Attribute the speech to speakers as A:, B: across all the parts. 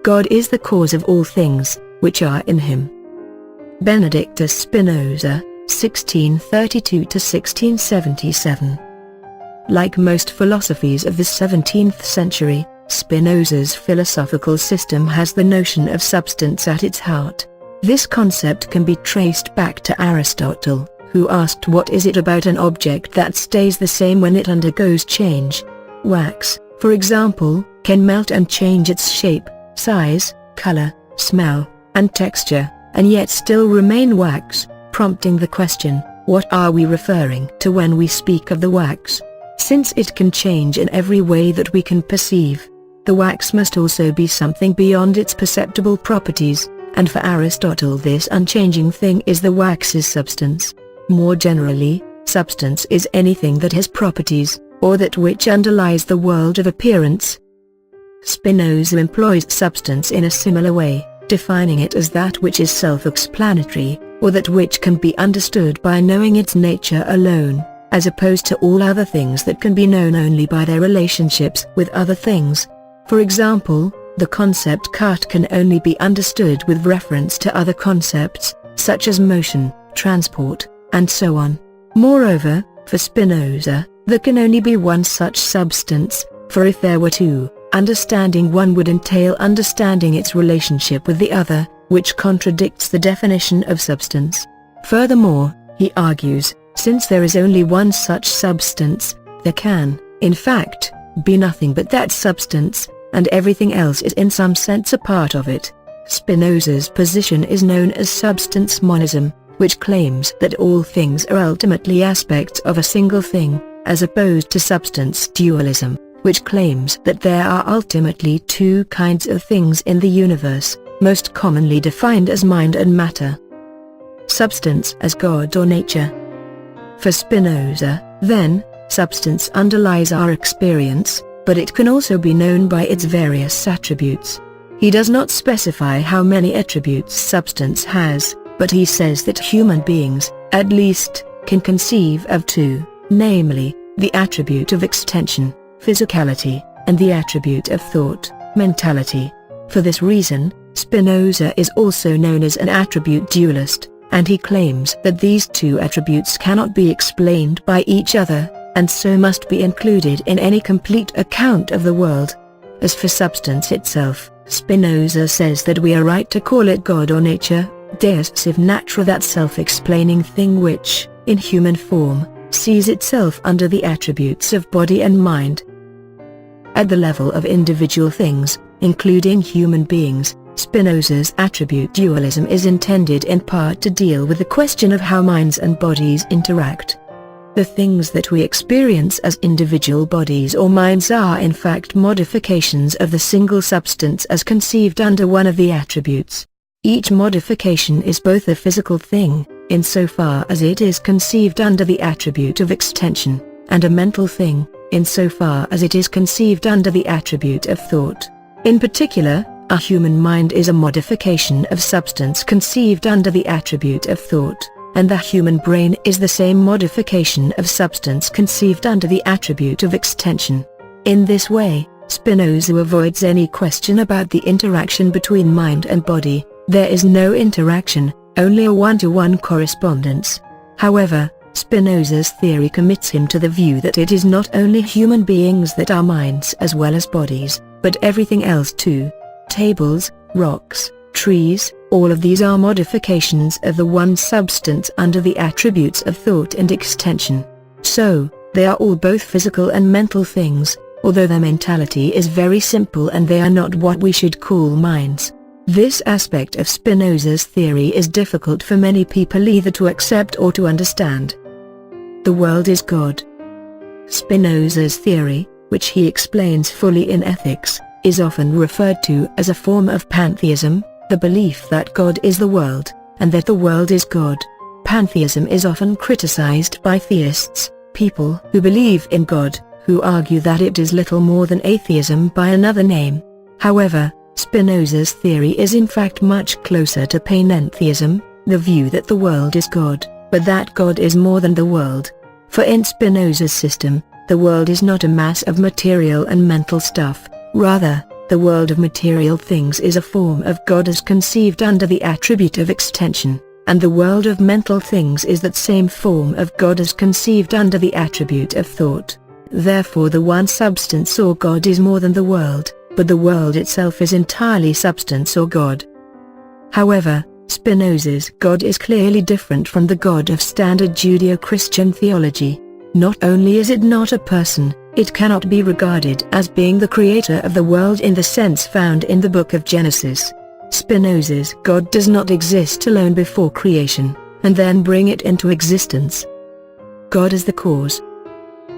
A: God is the cause of all things, which are in him. Benedictus Spinoza, 1632–1677. Like most philosophies of the 17th century, Spinoza's philosophical system has the notion of substance at its heart. This concept can be traced back to Aristotle, who asked what is it about an object that stays the same when it undergoes change. Wax, for example, can melt and change its shape, size, color, smell, and texture, and yet still remain wax, prompting the question, what are we referring to when we speak of the wax? Since it can change in every way that we can perceive, the wax must also be something beyond its perceptible properties, and for Aristotle this unchanging thing is the wax's substance. More generally, substance is anything that has properties, or that which underlies the world of appearance. Spinoza employs substance in a similar way, defining it as that which is self-explanatory, or that which can be understood by knowing its nature alone, as opposed to all other things that can be known only by their relationships with other things. For example, the concept cart can only be understood with reference to other concepts, such as motion, transport, and so on. Moreover, for Spinoza, there can only be one such substance, for if there were two, understanding one would entail understanding its relationship with the other, which contradicts the definition of substance. Furthermore, he argues, since there is only one such substance, there can, in fact, be nothing but that substance, and everything else is in some sense a part of it. Spinoza's position is known as substance monism, which claims that all things are ultimately aspects of a single thing, as opposed to substance dualism, which claims that there are ultimately two kinds of things in the universe, most commonly defined as mind and matter. Substance as God or nature. For Spinoza, then, substance underlies our experience, but it can also be known by its various attributes. He does not specify how many attributes substance has, but he says that human beings, at least, can conceive of two, namely, the attribute of extension, physicality, and the attribute of thought, mentality. For this reason, Spinoza is also known as an attribute dualist, and he claims that these two attributes cannot be explained by each other, and so must be included in any complete account of the world. As for substance itself, Spinoza says that we are right to call it God or nature, Deus sive natura, that self-explaining thing which, in human form, sees itself under the attributes of body and mind. At the level of individual things, including human beings, Spinoza's attribute dualism is intended in part to deal with the question of how minds and bodies interact. The things that we experience as individual bodies or minds are in fact modifications of the single substance as conceived under one of the attributes. Each modification is both a physical thing, insofar as it is conceived under the attribute of extension, and a mental thing, insofar as it is conceived under the attribute of thought. In particular, a human mind is a modification of substance conceived under the attribute of thought, and the human brain is the same modification of substance conceived under the attribute of extension. In this way, Spinoza avoids any question about the interaction between mind and body. There is no interaction, only a one-to-one correspondence. However, Spinoza's theory commits him to the view that it is not only human beings that are minds as well as bodies, but everything else too. Tables, rocks, trees, all of these are modifications of the one substance under the attributes of thought and extension. So, they are all both physical and mental things, although their mentality is very simple and they are not what we should call minds. This aspect of Spinoza's theory is difficult for many people either to accept or to understand. The world is God. Spinoza's theory, which he explains fully in Ethics, is often referred to as a form of pantheism, the belief that God is the world, and that the world is God. Pantheism is often criticized by theists, people who believe in God, who argue that it is little more than atheism by another name. However, Spinoza's theory is in fact much closer to panentheism, the view that the world is God, but that God is more than the world. For in Spinoza's system, the world is not a mass of material and mental stuff, rather, the world of material things is a form of God as conceived under the attribute of extension, and the world of mental things is that same form of God as conceived under the attribute of thought. Therefore the one substance or God is more than the world, but the world itself is entirely substance or God. However, Spinoza's God is clearly different from the God of standard Judeo-Christian theology. Not only is it not a person, it cannot be regarded as being the creator of the world in the sense found in the book of Genesis. Spinoza's God does not exist alone before creation, and then bring it into existence. God is the cause.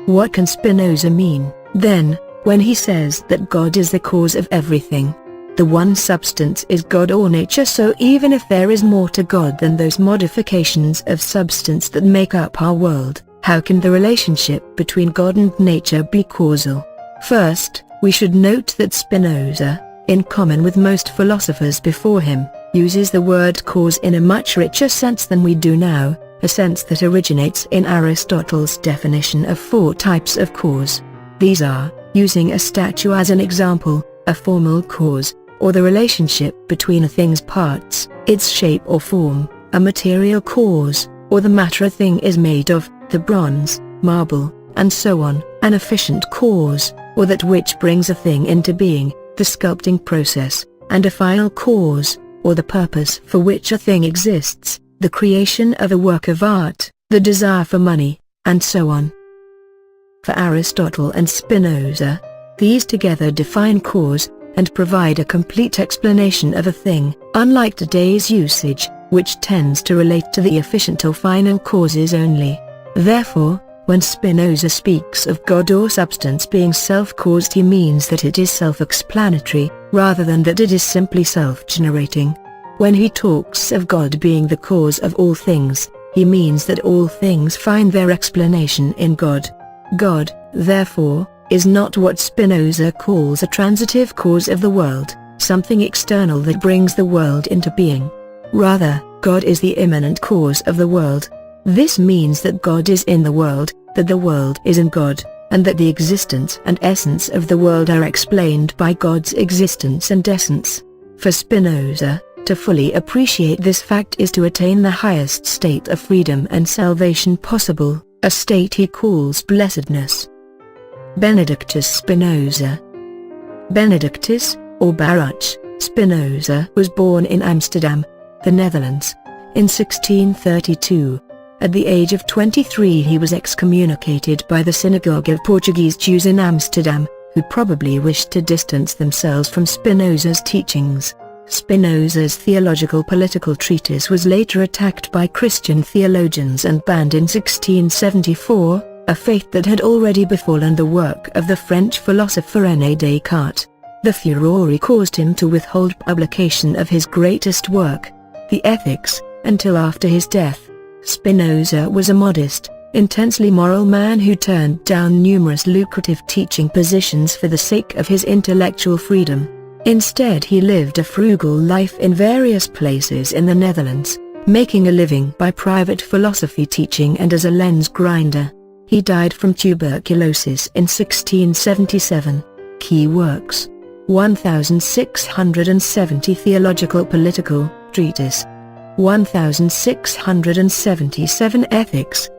A: What can Spinoza mean, then, when he says that God is the cause of everything? The one substance is God or nature, so even if there is more to God than those modifications of substance that make up our world, how can the relationship between God and nature be causal? First, we should note that Spinoza, in common with most philosophers before him, uses the word cause in a much richer sense than we do now, a sense that originates in Aristotle's definition of 4 types of cause. These are, using a statue as an example, a formal cause, or the relationship between a thing's parts, its shape or form; a material cause, or the matter a thing is made of, the bronze, marble, and so on; an efficient cause, or that which brings a thing into being, the sculpting process; and a final cause, or the purpose for which a thing exists, the creation of a work of art, the desire for money, and so on. For Aristotle and Spinoza, these together define cause, and provide a complete explanation of a thing, unlike today's usage, which tends to relate to the efficient or final causes only. Therefore, when Spinoza speaks of God or substance being self-caused, he means that it is self-explanatory, rather than that it is simply self-generating. When he talks of God being the cause of all things, he means that all things find their explanation in God. God, therefore, is not what Spinoza calls a transitive cause of the world, something external that brings the world into being. Rather, God is the imminent cause of the world. This means that God is in the world, that the world is in God, and that the existence and essence of the world are explained by God's existence and essence. For Spinoza, to fully appreciate this fact is to attain the highest state of freedom and salvation possible, a state he calls blessedness. Benedictus Spinoza. Benedictus, or Baruch, Spinoza was born in Amsterdam, the Netherlands, in 1632. At the age of 23 he was excommunicated by the synagogue of Portuguese Jews in Amsterdam, who probably wished to distance themselves from Spinoza's teachings. Spinoza's Theological-Political treatise was later attacked by Christian theologians and banned in 1674, a fate that had already befallen the work of the French philosopher René Descartes. The furore caused him to withhold publication of his greatest work, the Ethics, until after his death. Spinoza was a modest, intensely moral man who turned down numerous lucrative teaching positions for the sake of his intellectual freedom. Instead he lived a frugal life in various places in the Netherlands, making a living by private philosophy teaching and as a lens grinder. He died from tuberculosis in 1677. Key works: 1670 Theological-Political treatise, 1677 Ethics,